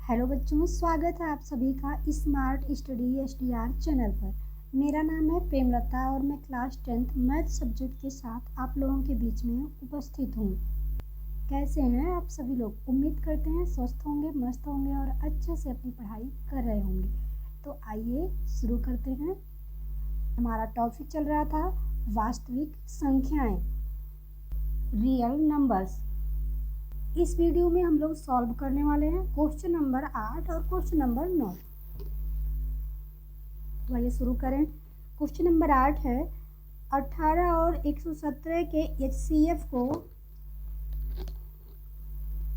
Hello बच्चों, स्वागत है आप सभी का स्मार्ट स्टडी SDR चैनल पर। मेरा नाम है प्रेमलता और मैं क्लास 10th मैथ सब्जेक्ट के साथ आप लोगों के बीच में उपस्थित हूँ। कैसे हैं आप सभी लोग? उम्मीद करते हैं स्वस्थ होंगे, मस्त होंगे और अच्छे से अपनी पढ़ाई कर रहे होंगे। तो आइए शुरू करते हैं। हमारा टॉपिक चल रहा था वास्तविक संख्याएं, रियल नंबर्स। इस वीडियो में हम लोग सॉल्व करने वाले हैं क्वेश्चन नंबर 8 और क्वेश्चन नंबर 9। तो आइए शुरू करें। क्वेश्चन नंबर 8 है 18 और 117 के HCF को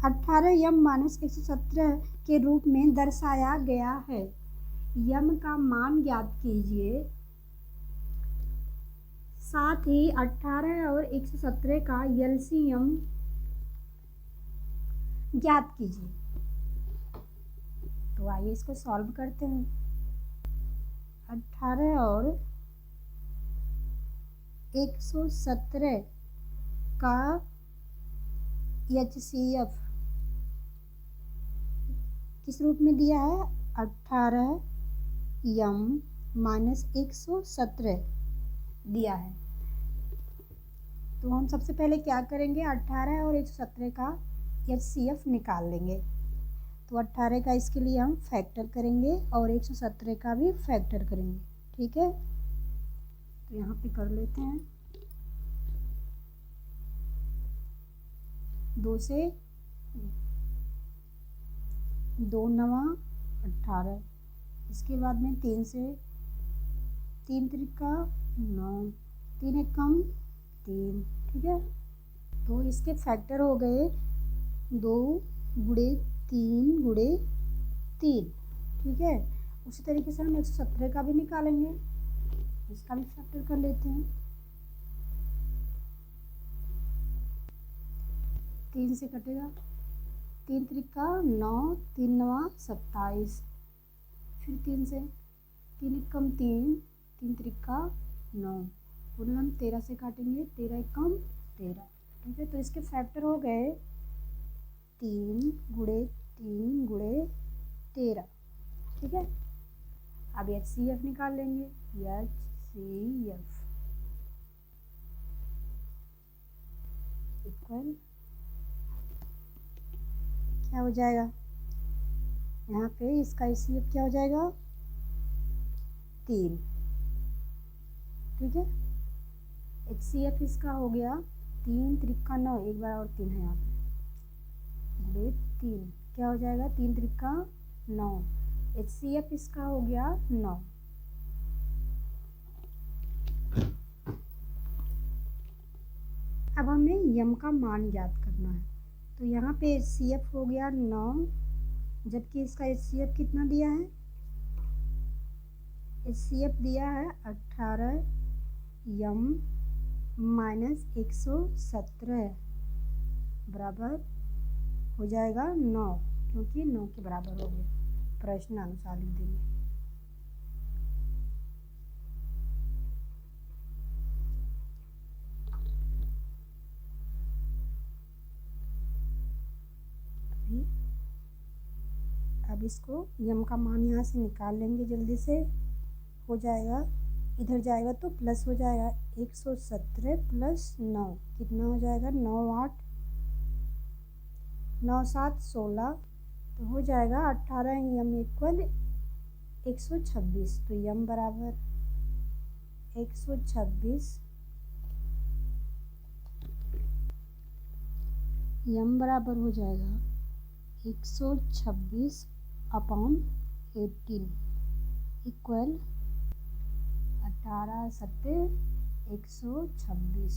18m-117 के रूप में दर्शाया गया है। यम का मान ज्ञात कीजिए, साथ ही 18 और 117 का LCM ज्ञात कीजिए। तो आइए इसको सॉल्व करते हैं। 18 और 117 का HCF किस रूप में दिया है? 18m-117 दिया है। तो हम सबसे पहले क्या करेंगे? 18 और 117 का HCF निकाल लेंगे। तो 18 का इसके लिए हम फैक्टर करेंगे और 117 का भी फैक्टर करेंगे। ठीक है, तो यहाँ पे कर लेते हैं। 2 से 2 9 18, इसके बाद में 3 से 3 त्रिका 9, 3 एकम 3। ठीक है, तो इसके फैक्टर हो गए 2 गुणे 3 गुणे 3। ठीक है, उसी तरीके से हम 117 का भी निकालेंगे, इसका भी फैक्टर कर लेते हैं। 3 से कटेगा, 3 त्रिका 9, 3 9 27, फिर 3 से 3 एकम 3, 3 त्रिका 9, उन्हें हम 13 से काटेंगे, 13 एकम 13। ठीक है, तो इसके फैक्टर हो गए 3 गुणे 3 गुणे 13। ठीक है, अब HCF निकाल लेंगे। HCF इक्वल क्या हो जाएगा? यहाँ पे इसका HCF क्या हो जाएगा? 3। ठीक है, HCF इसका हो गया 3 त्रिका 9, एक बार और 3 है यहाँ पे, गुणे 3 क्या हो जाएगा? 3 त्रिका 9, HCF इसका हो गया 9। अब हमें यम का मान ज्ञात करना है। तो यहाँ पे HCF हो गया 9, जबकि इसका HCF कितना दिया है? HCF दिया है 18m-117 बराबर हो जाएगा 9, क्योंकि 9 के बराबर हो गया। प्रश्न अनुसार लिख देंगे। अब इसको यम का मान यहाँ से निकाल लेंगे, जल्दी से हो जाएगा। इधर जाएगा तो प्लस हो जाएगा, 117 प्लस 9 कितना हो जाएगा? 9 8 9 7 16, तो हो जाएगा 18m इक्वल 126। तो यम बराबर 126, यम बराबर हो जाएगा 126 अपॉन 18 इक्वल 18 सत्ते 126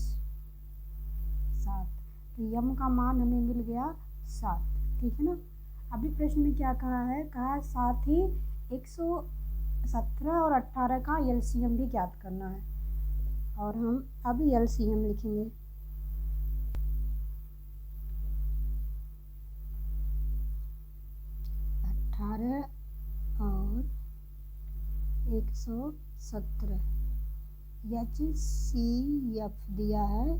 7। तो यम का मान हमें मिल गया 7। ठीक है ना। अभी प्रश्न में क्या कहा है? कहा साथ ही 117 और 18 का LCM भी ज्ञात करना है, और हम अभी LCM लिखेंगे। और 117 HCF दिया है,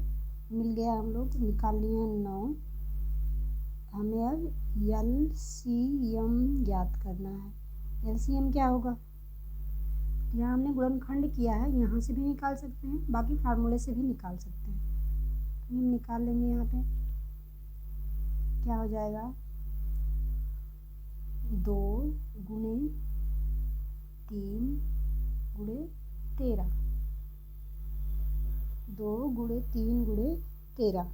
मिल गया, हम लोग निकाल लिए 9 हमें अब एलसीएम ज्ञात करना है। एलसीएम क्या होगा? यहाँ हमने गुणनखंड किया है, यहाँ से भी निकाल सकते हैं, बाकी फार्मूले से भी निकाल सकते हैं। हम निकाल लेंगे। यहाँ पे क्या हो जाएगा? 2 गुणे 3 गुणे 13, 2 गुणे 3 गुणे 13।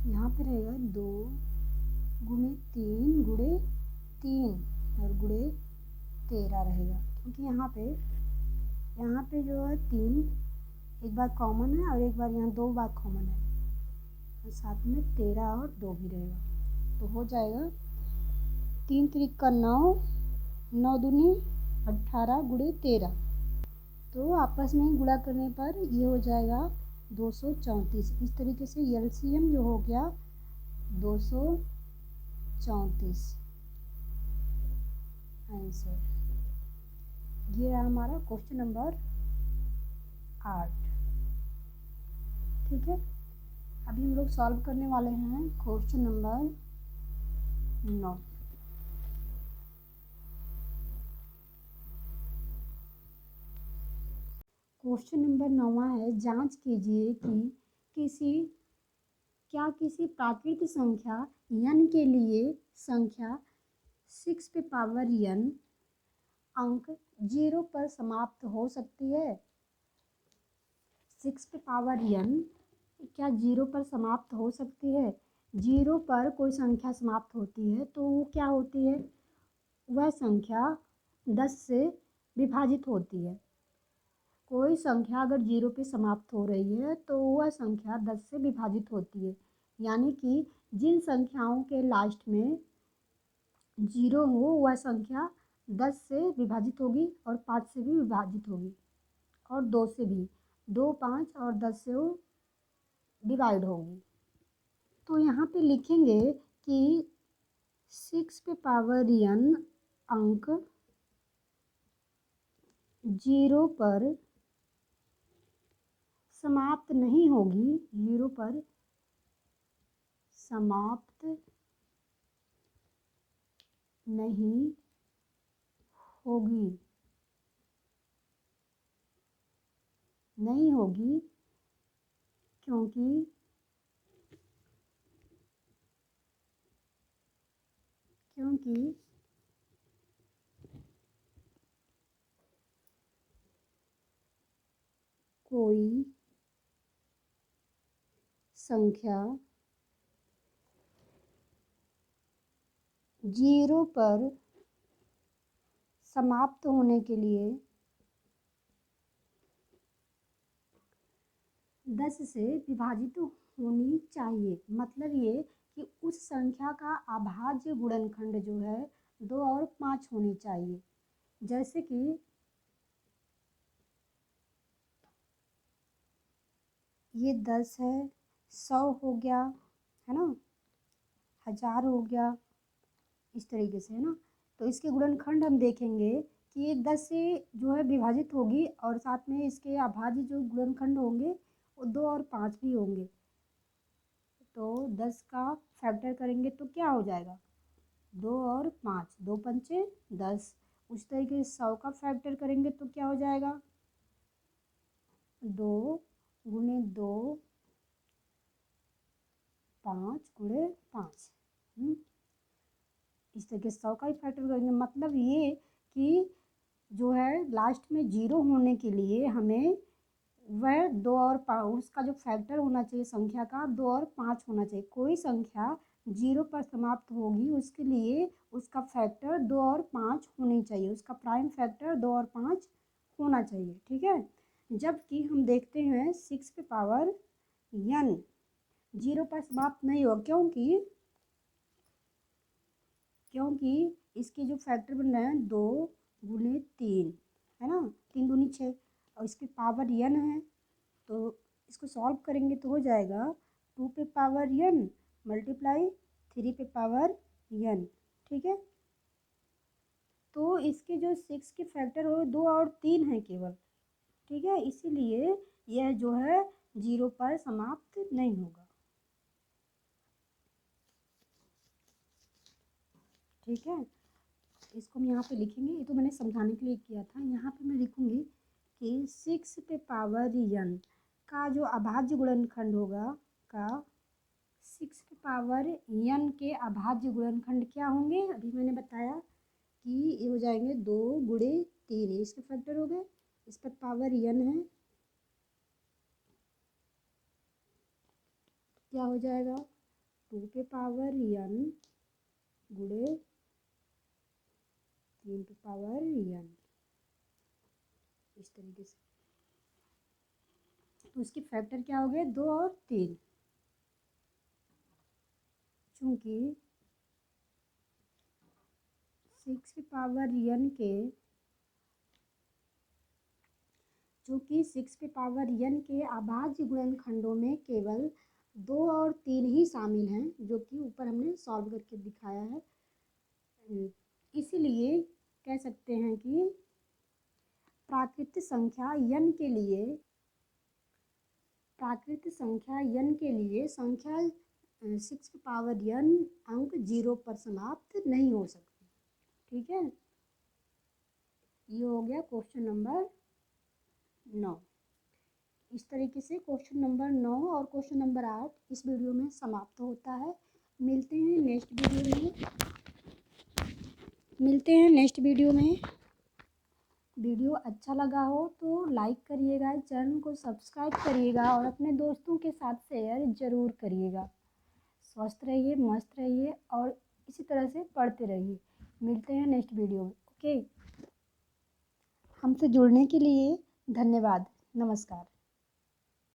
यहाँ पे रहेगा 2 गुणे 3 गुणे 3 और गुणे 13 रहेगा, क्योंकि यहाँ पे जो है 3 एक बार कॉमन है और एक बार यहाँ 2 बार कॉमन है, और साथ में 13 और 2 भी रहेगा। तो हो जाएगा 3 त्रिक का 9, 9 दूनी 18 गुणे 13। तो आपस में गुणा करने पर ये हो जाएगा 234। इस तरीके से एलसीएम जो हो गया 234 आंसर। ये है हमारा क्वेश्चन नंबर 8। ठीक है, अभी हम लोग सॉल्व करने वाले हैं क्वेश्चन नंबर 9। क्वेश्चन नंबर 9 है, जांच कीजिए कि किसी प्राकृत संख्या n के लिए संख्या 6 पे पावर n अंक 0 पर समाप्त हो सकती है। 6 पे पावर n क्या 0 पर समाप्त हो सकती है? 0 पर कोई संख्या समाप्त होती है तो वो क्या होती है? वह संख्या 10 से विभाजित होती है। कोई संख्या अगर 0 पे समाप्त हो रही है तो वह संख्या 10 से विभाजित होती है। यानी कि जिन संख्याओं के लास्ट में 0 हो वह संख्या 10 से विभाजित होगी और 5 से भी विभाजित होगी और 2 से भी, 2, 5 और 10 से वो डिवाइड होगी। तो यहाँ पे लिखेंगे कि 6 पे पावर n अंक 0 पर समाप्त नहीं होगी, 0 पर समाप्त नहीं होगी, क्योंकि कोई संख्या 0 पर समाप्त होने के लिए 10 से विभाजित होनी चाहिए। मतलब ये कि उस संख्या का अभाज्य गुणनखंड जो है 2 और 5 होनी चाहिए। जैसे कि ये 10 है, 100 हो गया, है ना, 1000 हो गया, इस तरीके से, है ना। तो इसके गुणनखंड हम देखेंगे कि ये 10 से जो है विभाजित होगी और साथ में इसके अभाज्य जो गुणनखंड होंगे वो 2 और 5 भी होंगे। तो 10 का फैक्टर करेंगे तो क्या हो जाएगा? 2 और 5, 2 पंचे 10। उस तरीके से 100 का फैक्टर करेंगे तो क्या हो जाएगा? 2 गुणे 2, 5 गुणे 5। इस तरीके से 100 का ही फैक्टर करेंगे। मतलब ये कि जो है लास्ट में 0 होने के लिए हमें वह 2 और 5, उसका जो फैक्टर होना चाहिए संख्या का 2 और 5 होना चाहिए। कोई संख्या 0 पर समाप्त होगी उसके लिए उसका फैक्टर 2 और 5 होनी चाहिए, उसका प्राइम फैक्टर 2 और 5 होना चाहिए। ठीक है, जबकि हम देखते हैं 6 पे पावर n 0 पर समाप्त नहीं हो, क्योंकि इसके जो फैक्टर बन रहे हैं 2 गुणे 3, है ना, 3 दूनी 6 और इसकी पावर n है। तो इसको सॉल्व करेंगे तो हो जाएगा 2 पे पावर n मल्टीप्लाई 3 पे पावर n। ठीक है, तो इसके जो 6 के फैक्टर हो 2 और 3 है केवल। ठीक है, इसीलिए यह जो है 0 पर समाप्त नहीं होगा। ठीक है, इसको हम यहाँ पे लिखेंगे। ये तो मैंने समझाने के लिए किया था। यहाँ पे मैं लिखूँगी कि 6 पे पावर n का जो अभाज्य गुणनखंड होगा का 6 पे पावर n के अभाज्य गुणनखंड क्या होंगे। अभी मैंने बताया कि ये हो जाएंगे 2 गुणे 3, इसके फैक्टर हो गए। इस पर पावर n है, क्या हो जाएगा 2 पे पावर n गुणे 3 पे पावर n, इस तरीके से। तो उसके फैक्टर क्या हो गए 2 और 3। चूँकि 6 पे पावर n के चूँकि 6 पे पावर n के अभाज्य गुणनखंडों में केवल 2 और 3 ही शामिल हैं, जो कि ऊपर हमने सॉल्व करके दिखाया है। इसीलिए कह सकते हैं कि प्राकृत संख्या n के लिए संख्या 6 पे पावर n अंक 0 पर समाप्त नहीं हो सकती। ठीक है, ये हो गया क्वेश्चन नंबर 9। इस तरीके से क्वेश्चन नंबर 9 और क्वेश्चन नंबर 8 इस वीडियो में समाप्त होता है। मिलते हैं नेक्स्ट वीडियो में। वीडियो अच्छा लगा हो तो लाइक करिएगा, चैनल को सब्सक्राइब करिएगा और अपने दोस्तों के साथ शेयर ज़रूर करिएगा। स्वस्थ रहिए, मस्त रहिए और इसी तरह से पढ़ते रहिए। मिलते हैं नेक्स्ट वीडियो में। ओके, हमसे जुड़ने के लिए धन्यवाद। नमस्कार।